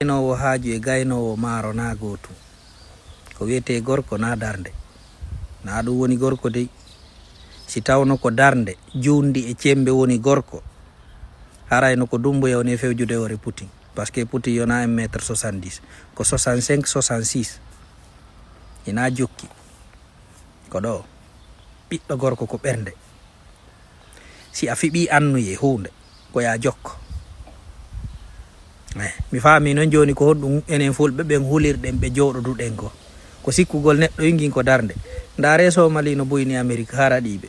gainowo haaju e gainowo maaro na gootum. Ko wiyete gorko na darnde. Na ɗum woni gorko dey. Si tawno ko darnde juundi e cembe woni gorko, harayno ko dumboya woni fewjude hore Putin. Parce que Putin yona 1m70 ko 65 66 ina jokki ko ɗo ɓiɗɗo gorko ko ɓernde. Si a fiɓi annuye hunde ko ya jokko. Mi faami non joni ko honɗum enen fulɓe ɓen hulirɗen ɓe jooɗoduɗen ko sikkugol neɗɗo yingin ko darnde. Ndaare Somali no boyni Amérique haraɗiɓe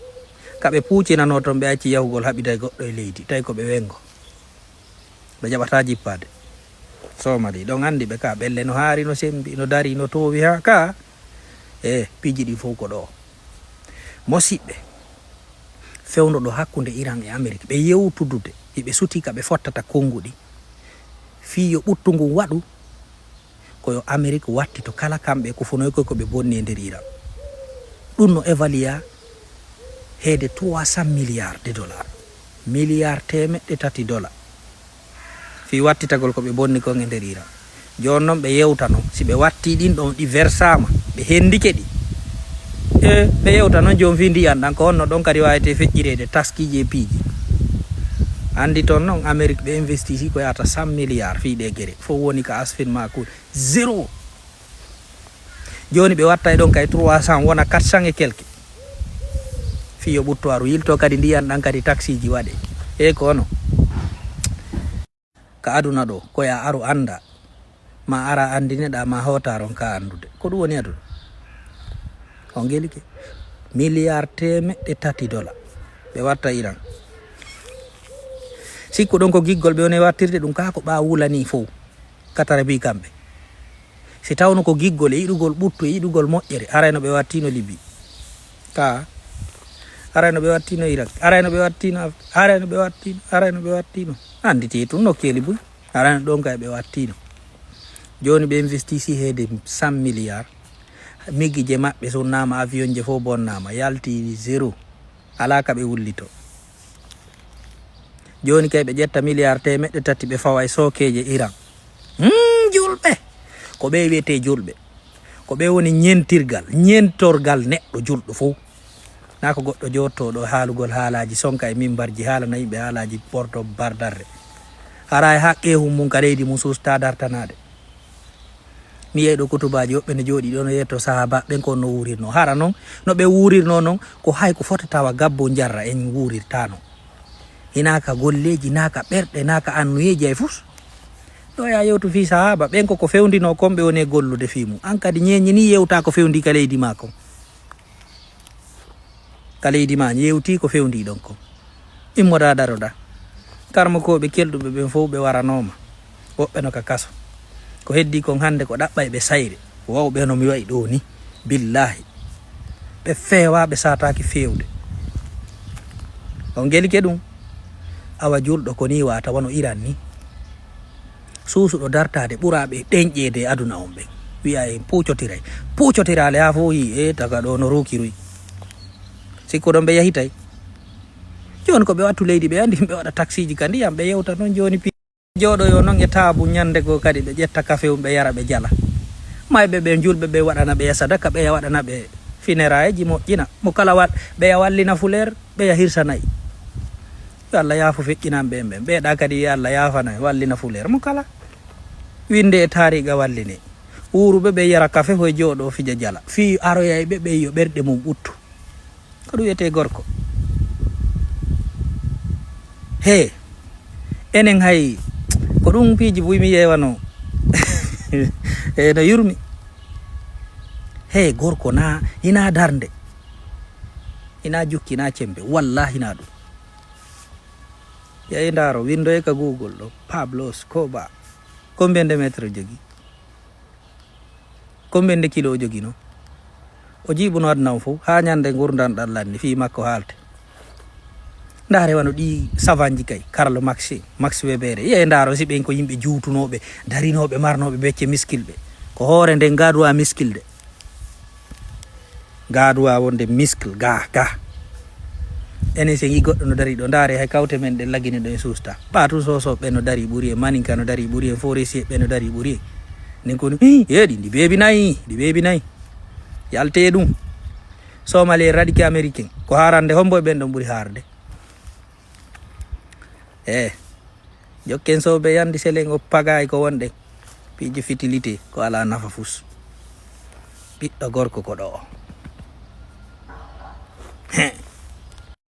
kaɓe puucinano toon ɓe acci yahugol haɓiday goɗɗo e leydi tawi ko ɓe wengo ɓe jaɓata jippade. Somali ɗon andi ɓe ka ɓelle no haari no sembi no dari no towi ha ka piiji ɗi fof ko ɗo. Mosiɓɓe fewno ɗo hakkunde Iran e Amérique ɓe yewtudude hiɓe suti ka ɓe fottata kongu ɗi fi yo ɓuttu ngu waɗu koyo Amérique watti to kala kamɓe ko fonoy koy ko ɓe bonni e nder Iran. Ɗum no évalue heede 300 milliards de dollars, milliard temeɗɗe tati dollar fi wattitagol ko ɓe bonni kon e nder Iran. Joni noon ɓe yewtano si ɓe watti ɗin ɗon ɗi versama ɓe hendike ɗi ɓe yewta noon joni fi ndiyan ɗan ko honno ɗon kadi wawete feƴƴirede taskiji e piiji. Andi toon noon Amérique ɓe investisi ko yata 100 milliards fi ɗe guere fof woni ka asfin makul zéro. Joni ɓe watta e ɗon kay 300 wona 400 et quelque fi yo ɓuttoiru yilto kadi ndiyan ɗan kadi taxiji waɗe ko ono ka aduna ɗo koya aru anda ma ara andineɗa ma hotaron ka andude ko ɗum woni aduna on gelike milliard temeɗɗe tati dollar ɓe watta Iran. Sikku ɗon ko giggol ɓe woni wattirde ɗum ka ko ɓa wulani fof katara bi kamɓe. Si tawno ko giggol e yiɗugol ɓuttu e yiɗugol moƴƴere arayno ɓe wattino Libye ka arayno ɓe wattino Irak arayno ɓe wattino anditi tun nokkeli buy arayno ɗon kay ɓe wattino. Joni ɓe investisi heede 100 milliards miggi je maɓɓe sunnama avion je fof bonnama yalti zéro ala ka ɓe wullito. Joni kay ɓe ƴetta milliard temeɗɗe tati ɓe fawa e sokeje Iran. Julɓe ko ɓe wiyete julɓe ko ɓe woni ñentorgal neɗɗo julɗo fof na ko goɗɗo jottoɗo haalugol haalaji sonka e mimbarji haalana yimɓe haalaji porto bardarde hara e haqqehum mum ka leydi mum susta dartanade. Mi yeeɗo kutubaji woɓɓe ne jooɗi ɗo no yetto sahaba ɓen kon no wurirno hara noon no ɓe wurirno noon ko hay ko fota tawa gabbo jarra en wurirtano hinaka golleji naka ɓerɗe naka annuyeji ay fus ɗo ya yewtu fi sahaba ɓen ko fewndino komɓe woni gollude fimu an kadi ñeñi ni yewta ko fewndi ka leydi ma kon ka leydi ma yewti ko fewndi ɗon kon immoɗa daroɗa karmakoɓe kelɗuɓe ɓen fof ɓe waranoma woɓɓe no ka kaso ko heddi kon hande ko ɗaɓɓa ɓe sayre wawɓe no mi wayi ɗo ni billahi ɓe feewa ɓe sataki fewde on gelike ɗum awa julɗo ko ni wata wano Iran ni suusuɗo dartade ɓuraɓe ɗenƴede aduna on ɓen wiya en puccotirale ha fo yi taga ɗo no rukiruy sikku ɗon ɓe yahitay. Joni ko ɓe wattu leydi ɓe andi ɓe waɗa taxiji ka ndiyam ɓe yewta noon joni jooɗo yo noon e taabu ñande go kadi ɓe ƴetta kafe ɓe yara ɓe jala mayɓe ɓe julɓe ɓe waɗana ɓe sadaka ɓe waɗana ɓe funérailles moƴƴina mo kala ɓe wallina fuleer ɓe hirsanayi yo Allah yaafo feƴƴinan ɓen ɓeeɗa kadi yo Allah yaafana wallina fuleer mo kala winde e taariga walline wuruɓe ɓe yara kafe hoye jooɗo fija jala fi aroyay ɓe yo ɓerɗe mum ɓuttu ko ɗum wiyete gorko. Enen hay ko ɗum piiji buy mi yewano no yurmi gorko na hina darnde hina jukki na cembe wallahi na ɗum yayi ndaro windo e ka Google ɗo Pablo Escobar combien de métre jogi combien de kilo jogi no o jiiɓuno aduna o fof ha ñande gurdan ɗan lanni fi makko haalte ndaare wano ɗi savanji kay Karl Max Weber yeyi ndaaro si ɓen ko yimɓe juutunoɓe darinoɓe marnoɓe becce miskilɓe ko hoore nden gaduwa miskilde gaduwa wonde miskle ga enen sen yi goɗɗo no dari ɗo ndaare hay kawte men ɗen lagini ɗo e suusta patou sosoɓe no dari ɓuuri en maninka no dari ɓuuri en forestier ɓe no dari ɓuuri en nden koni yeɗi ndi beebi nayyi yalte ɗum somali radique américain ko harande hombo e ɓen ɗon ɓuuri harde jokken soɓe yandi selen o pagay ko wonɗen piiji fitilité ko ala nafa fus ɓiɗɗo gorko ko ɗo